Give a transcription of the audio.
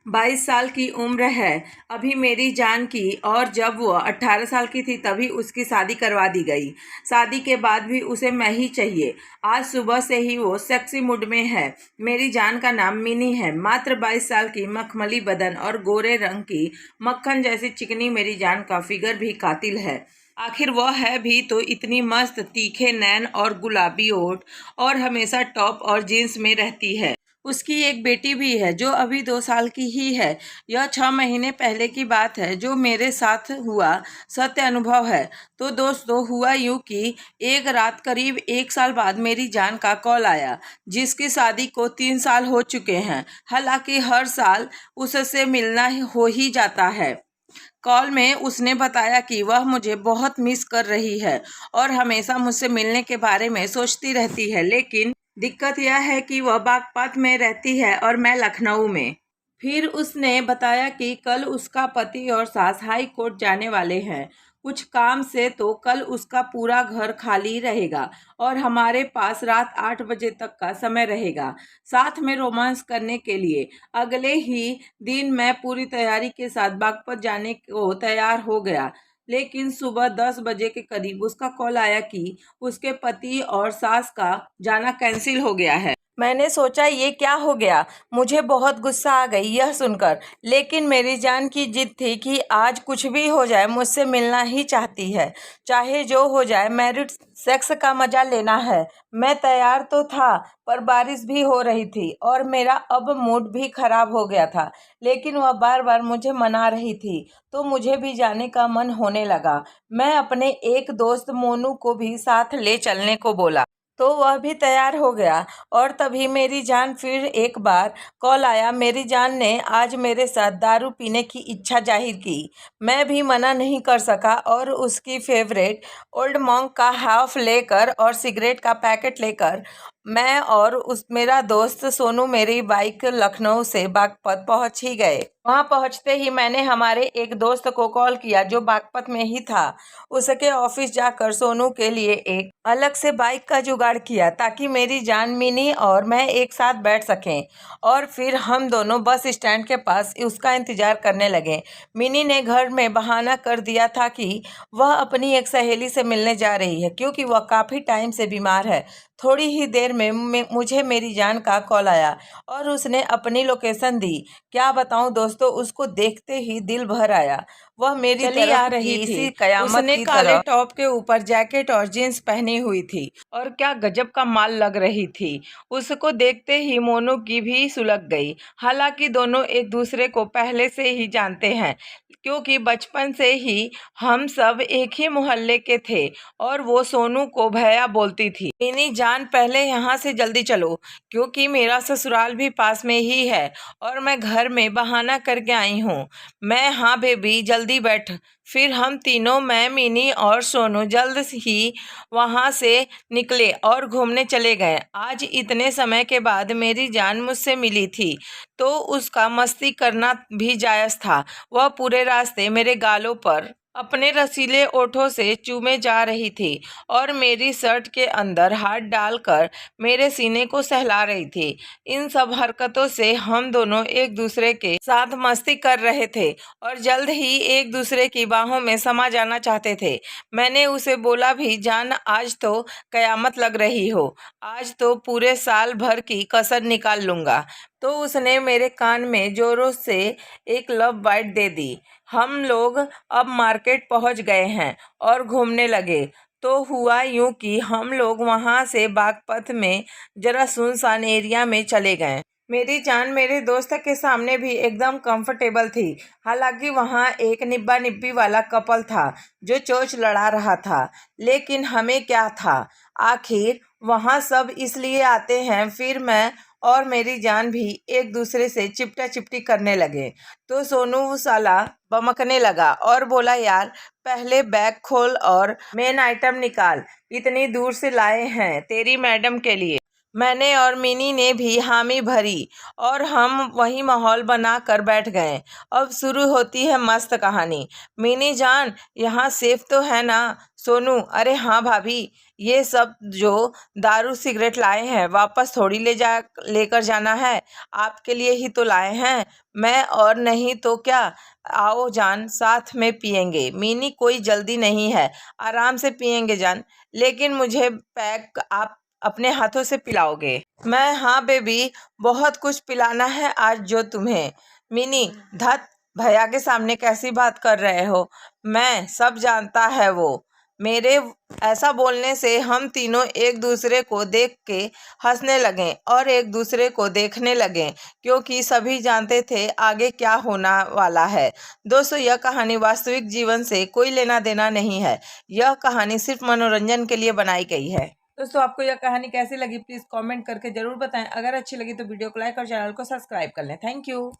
22 साल की उम्र है अभी मेरी जान की, और जब वो 18 साल की थी तभी उसकी शादी करवा दी गई। शादी के बाद भी उसे मैं ही चाहिए। आज सुबह से ही वो सेक्सी मूड में है। मेरी जान का नाम मिनी है। मात्र 22 साल की मखमली बदन और गोरे रंग की मक्खन जैसी चिकनी मेरी जान का फिगर भी कातिल है। आखिर वह है भी तो इतनी मस्त, तीखे नैन और गुलाबी होठ, और हमेशा टॉप और जीन्स में रहती है। उसकी एक बेटी भी है जो अभी 2 साल की ही है। यह 6 महीने पहले की बात है जो मेरे साथ हुआ सत्य अनुभव है। तो दोस्तों, हुआ यूं कि एक रात करीब 1 साल बाद मेरी जान का कॉल आया, जिसकी शादी को 3 साल हो चुके हैं। हालांकि हर साल उससे मिलना हो ही जाता है। कॉल में उसने बताया कि वह मुझे बहुत मिस कर रही है और हमेशा मुझसे मिलने के बारे में सोचती रहती है, लेकिन दिक्कत यह है कि वह बागपत में रहती है और मैं लखनऊ में। फिर उसने बताया कि कल उसका पति और सास हाई कोर्ट जाने वाले हैं कुछ काम से, तो कल उसका पूरा घर खाली रहेगा और हमारे पास रात 8 बजे तक का समय रहेगा साथ में रोमांस करने के लिए। अगले ही दिन मैं पूरी तैयारी के साथ बागपत जाने को तैयार हो गया, लेकिन सुबह 10 बजे के करीब उसका कॉल आया कि उसके पति और सास का जाना कैंसिल हो गया है। मैंने सोचा ये क्या हो गया। मुझे बहुत गुस्सा आ गई यह सुनकर, लेकिन मेरी जान की जिद थी कि आज कुछ भी हो जाए मुझसे मिलना ही चाहती है। चाहे जो हो जाए, मैरिड सेक्स का मजा लेना है। मैं तैयार तो था, पर बारिश भी हो रही थी और मेरा अब मूड भी खराब हो गया था, लेकिन वह बार बार मुझे मना रही थी, तो मुझे भी जाने का मन होने लगा। मैं अपने एक दोस्त मोनू को भी साथ ले चलने को बोला, तो वह भी तैयार हो गया। और तभी मेरी जान फिर एक बार कॉल आया। मेरी जान ने आज मेरे साथ दारू पीने की इच्छा जाहिर की। मैं भी मना नहीं कर सका और उसकी फेवरेट ओल्ड मॉन्क का हाफ लेकर और सिगरेट का पैकेट लेकर मैं और मेरा दोस्त सोनू मेरी बाइक लखनऊ से बागपत पहुंच ही गए। वहां पहुंचते ही मैंने हमारे एक दोस्त को कॉल किया जो बागपत में ही था। उसके ऑफिस जाकर सोनू के लिए एक अलग से बाइक का जुगाड़ किया ताकि मेरी जान, मिनी और मैं एक साथ बैठ सकें, और फिर हम दोनों बस स्टैंड के पास उसका इंतजार करने लगे। मिनी ने घर में बहाना कर दिया था कि वह अपनी एक सहेली से मिलने जा रही है क्योंकि वह काफ़ी टाइम से बीमार है। थोड़ी ही देर में मुझे मेरी जान का कॉल आया और उसने अपनी लोकेशन दी। क्या बताऊं दोस्तों, उसको देखते ही दिल भर आया। वह मेरी चली तरफ आ रही की थी। इसी कयामत उसने की काले तरह टॉप के ऊपर जैकेट और जींस पहनी हुई थी और क्या गजब का माल लग रही थी। उसको देखते ही मोनू की भी सुलग गई। हालांकि दोनों एक दूसरे को पहले से ही जानते हैं, क्योंकि बचपन से ही हम सब एक ही मोहल्ले के थे और वो सोनू को भैया बोलती थी। मिनी जान, पहले यहाँ से जल्दी चलो क्योंकि मेरा ससुराल भी पास में ही है और मैं घर में बहाना करके आई हूँ। मैं, हाँ बेबी जल्दी बैठ। फिर हम तीनों, मैं, मिनी और सोनू, जल्द ही वहाँ से निकले और घूमने चले गए। आज इतने समय के बाद मेरी जान मुझसे मिली थी तो उसका मस्ती करना भी जायज़ था। वह पूरे रास्ते मेरे गालों पर अपने रसीले ओठों से चूमे जा रही थी और मेरी शर्ट के अंदर हाथ डालकर मेरे सीने को सहला रही थी। इन सब हरकतों से हम दोनों एक दूसरे के साथ मस्ती कर रहे थे और जल्द ही एक दूसरे की बाहों में समा जाना चाहते थे। मैंने उसे बोला भी, जान आज तो कयामत लग रही हो, आज तो पूरे साल भर की कसर निकाल लूंगा। तो उसने मेरे कान में जोरों से एक लव बाइट दे दी। हम लोग अब मार्केट पहुंच गए हैं और घूमने लगे। तो हुआ यूं कि हम लोग वहां से बागपत में जरा सुनसान एरिया में चले गए। मेरी जान मेरे दोस्त के सामने भी एकदम कंफर्टेबल थी। हालांकि वहाँ एक निब्बा निब्बी वाला कपल था जो चोंच लड़ा रहा था, लेकिन हमें क्या था, आखिर वहाँ सब इसलिए आते हैं। फिर मैं और मेरी जान भी एक दूसरे से चिपटा चिपटी करने लगे। तो सोनू साला बमकने लगा और बोला, यार पहले बैग खोल और मेन आइटम निकाल, इतनी दूर से लाए हैं तेरी मैडम के लिए। मैंने और मिनी ने भी हामी भरी और हम वही माहौल बना कर बैठ गए। अब शुरू होती है मस्त कहानी। मिनी जान, यहाँ सेफ तो है ना? सोनू, अरे हाँ भाभी, ये सब जो दारू सिगरेट लाए हैं वापस थोड़ी लेकर जाना है, आपके लिए ही तो लाए हैं। मैं और नहीं तो क्या। आओ जान, साथ में पियेंगे। मिनी, कोई जल्दी नहीं है, आराम से पियेंगे जान, लेकिन मुझे पैक आप अपने हाथों से पिलाओगे? मैं, हाँ बेबी, बहुत कुछ पिलाना है आज जो तुम्हें। मिनी, धत, भैया के सामने कैसी बात कर रहे हो? मैं सब जानता है वो। मेरे ऐसा बोलने से हम तीनों एक दूसरे को देख के हंसने लगे और एक दूसरे को देखने लगे, क्योंकि सभी जानते थे आगे क्या होना वाला है। दोस्तों, यह कहानी वास्तविक जीवन से कोई लेना देना नहीं है। यह कहानी सिर्फ मनोरंजन के लिए बनाई गई है। दोस्तों, आपको यह कहानी कैसी लगी प्लीज कमेंट करके जरूर बताएं। अगर अच्छी लगी तो वीडियो को लाइक और चैनल को सब्सक्राइब कर लें। Thank you.